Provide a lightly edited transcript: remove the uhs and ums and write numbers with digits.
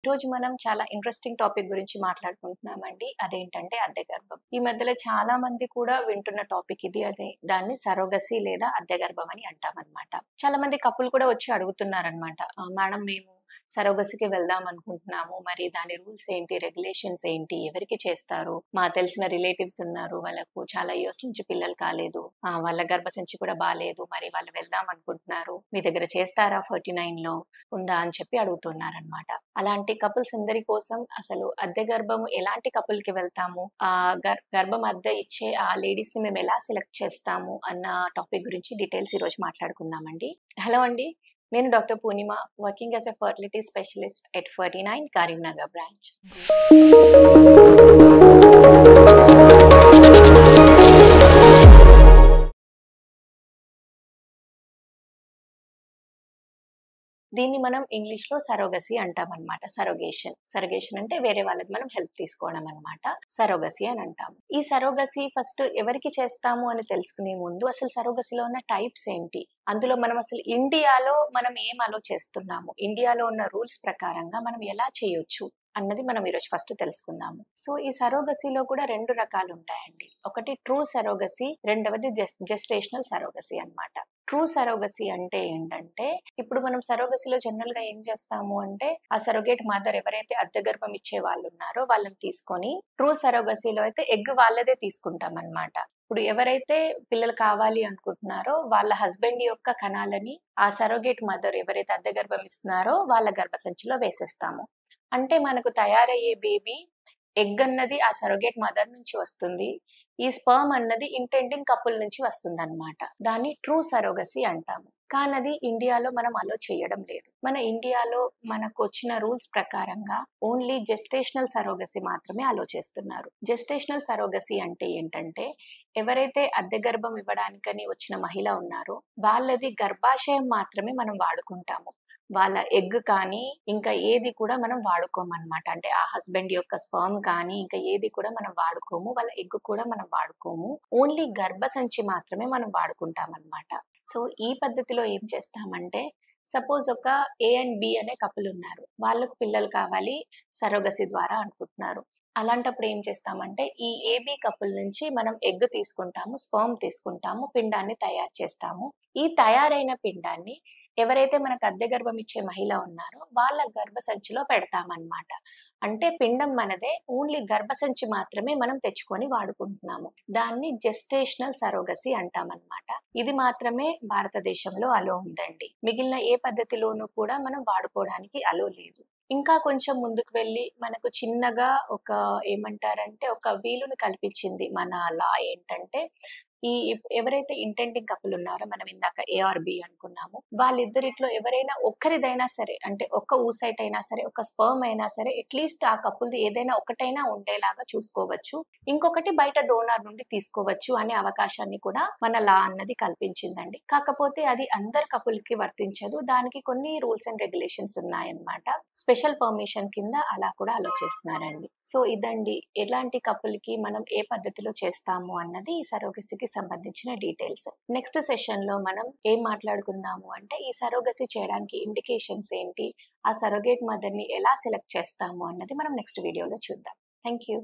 ఈరోజు మనం చాలా ఇంట్రెస్టింగ్ టాపిక్ గురించి మాట్లాడుకుంటున్నామండి. అదేంటంటే అద్దె గర్భం. ఈ మధ్యలో చాలా మంది కూడా వింటున్న టాపిక్ ఇది. దాన్ని సరోగసీ లేదా అద్దె గర్భం అని అంటామనమాట. చాలా మంది కపుల్ కూడా వచ్చి అడుగుతున్నారనమాట. మేడం మేము సరోగసీకి వెళ్దాం అనుకుంటున్నాము. మరి దాని రూల్స్ ఏంటి? రెగ్యులేషన్స్ ఏంటి? ఎవరికి చేస్తారు? తెలిసిన రిలేటివ్స్ ఉన్నారు. వాళ్ళకు చాలా ఇయర్స్ నుంచి పిల్లలు కాలేదు. వాళ్ళ గర్భసంచి కూడా బాలేదు. మరి వాళ్ళు వెళ్దాం అనుకుంటున్నారు. మీ దగ్గర చేస్తారా 49లో ఉందా అని చెప్పి అడుగుతున్నారనమాట. అలాంటి కపుల్స్ అందరి కోసం అసలు అద్దె గర్భం ఎలాంటి కపుల్ కి వెళ్తాము, గర్భం అద్దె ఇచ్చే ఆ లేడీస్ ని మేము ఎలా సెలెక్ట్ చేస్తాము అన్న టాపిక్ గురించి డీటెయిల్స్ ఈ రోజు మాట్లాడుకుందామండి. హలో అండి, నేను doctor Purnima, working as a fertility specialist at 49 Karimnagar branch. దీన్ని మనం ఇంగ్లీష్‌లో సరోగసీ అంటామనమాట. సరోగేషన్ అంటే వేరే వాళ్ళది మనం హెల్ప్ తీసుకోవడం అనమాట. సరోగసీ అని అంటాము. ఈ సరోగసీ ఫస్ట్ ఎవరికి చేస్తాము అని తెలుసుకునే ముందు అసలు సరోగసీలో ఉన్న టైప్స్ ఏంటి? అందులో మనం అసలు ఇండియాలో మనం ఏం అలో చేస్తున్నాము? ఇండియాలో ఉన్న రూల్స్ ప్రకారంగా మనం ఎలా చేయొచ్చు అన్నది మనం ఈరోజు ఫస్ట్ తెలుసుకుందాము. సో ఈ సరోగసీలో కూడా 2 రకాలు ఉంటాయండి. ఒకటి ట్రూ సరోగసీ, రెండవది జెస్టేషనల్ సరోగసీ అన్నమాట. ట్రూ సరోగసీ అంటే ఏంటంటే, ఇప్పుడు మనం సరోగసీలో జనరల్ గా ఏం చేస్తాము అంటే, ఆ సరోగేట్ మదర్ ఎవరైతే అద్దె గర్భం ఇచ్చే వాళ్ళు ఉన్నారో వాళ్ళని తీసుకొని, ట్రూ సరోగసీలో అయితే ఎగ్ వాళ్ళదే తీసుకుంటాం అన్నమాట. ఇప్పుడు ఎవరైతే పిల్లలు కావాలి అనుకుంటున్నారో వాళ్ళ హస్బెండ్ యొక్క కణాలని ఆ సరోగేట్ మదర్ ఎవరైతే అద్దె గర్భం ఇస్తున్నారో వాళ్ళ గర్భసంచిలో వేసేస్తాము. అంటే మనకు తయారయ్యే బేబీ ఎగ్ అన్నది ఆ సరోగేట్ మదర్ నుంచి వస్తుంది. ఈ స్పర్మ్ అన్నది ఇంటెండింగ్ కపుల్ నుంచి వస్తుందన్నమాట. దాన్ని ట్రూ సరోగసీ అంటాము. కానీ అది ఇండియాలో మనం అలో చేయడం లేదు. మన ఇండియాలో మనకు వచ్చిన రూల్స్ ప్రకారంగా ఓన్లీ జెస్టేషనల్ సరోగసీ మాత్రమే అలో చేస్తున్నారు. జెస్టేషనల్ సరోగసీ అంటే ఏంటంటే, ఎవరైతే అద్దె గర్భం ఇవ్వడానికని వచ్చిన మహిళ ఉన్నారో వాళ్ళది గర్భాశయం మాత్రమే మనం వాడుకుంటాము. వాళ్ళ ఎగ్ కానీ ఇంకా ఏది కూడా మనం వాడుకోమన్నమాట. అంటే ఆ హస్బెండ్ యొక్క స్పర్మ్ కానీ ఇంకా ఏది కూడా మనం వాడుకోము. వాళ్ళ ఎగ్ కూడా మనం వాడుకోము. ఓన్లీ గర్భసంచి మాత్రమే మనం వాడుకుంటామన్నమాట. సో ఈ పద్ధతిలో ఏం చేస్తామంటే, సపోజ్ ఒక ఏ అండ్ బి అనే కపుల్ ఉన్నారు. వాళ్ళకు పిల్లలు కావాలి సరోగసీ ద్వారా అనుకుంటున్నారు. అలాంటప్పుడు ఏం చేస్తామంటే, ఈ ఏబీ కపుల్ నుంచి మనం ఎగ్ తీసుకుంటాము, స్పర్మ్ తీసుకుంటాము, పిండాన్ని తయారు చేస్తాము. ఈ తయారైన పిండాన్ని ఎవరైతే మనకు అద్దె గర్భం ఇచ్చే మహిళ ఉన్నారో వాళ్ళ గర్భసంచిలో పెడతామన్నమాట. అంటే పిండం మనదే, ఓన్లీ గర్భసంచి మాత్రమే మనం తెచ్చుకొని వాడుకుంటున్నాము. దాన్ని జెస్టేషనల్ సరోగసీ అంటామన్నమాట. ఇది మాత్రమే భారతదేశంలో అలో ఉందండి. మిగిలిన ఏ పద్ధతిలోనూ కూడా మనం వాడుకోవడానికి అలో లేదు. ఇంకా కొంచెం ముందుకు వెళ్ళి మనకు చిన్నగా ఏమంటారంటే ఒక వీలుని కల్పించింది మన లా. ఏంటంటే, ఎవరైతే ఇంటెండింగ్ కపుల్ ఉన్నారో మనం ఇందాక ఏ ఆర్ బి అనుకున్నాము, వాళ్ళిద్దరిట్లో ఎవరైనా ఒక్కరిదైనా సరే, అంటే ఒక్క oocyte అయినా సరే, ఒక స్పర్మ్ అయినా సరే, అట్లీస్ట్ ఆ కపుల్ది ఏదైనా ఒకటైనా ఉండేలాగా చూసుకోవచ్చు. ఇంకొకటి బయట డోనార్ నుండి తీసుకోవచ్చు అనే అవకాశాన్ని కూడా మన లా అన్నది కల్పించిందండి. కాకపోతే అది అందరి కపుల్ కి వర్తించదు. దానికి కొన్ని రూల్స్ అండ్ రెగ్యులేషన్స్ ఉన్నాయన్నమాట. స్పెషల్ పర్మిషన్ కింద అలా కూడా ఆలోచిస్తున్నారండి. సో ఇదండి, ఎలాంటి కపుల్ కి మనం ఏ పద్ధతిలో చేస్తాము అన్నది ఈ సరోగసీకి సంబంధించిన డీటెయిల్స్. నెక్స్ట్ సెషన్ లో మనం ఏం మాట్లాడుకుందాము అంటే, ఈ సరోగసీ చేయడానికి ఇండికేషన్స్ ఏంటి, ఆ సరోగేట్ మదర్ ని ఎలా సెలెక్ట్ చేస్తాము అన్నది మనం నెక్స్ట్ వీడియోలో చూద్దాం. Thank you.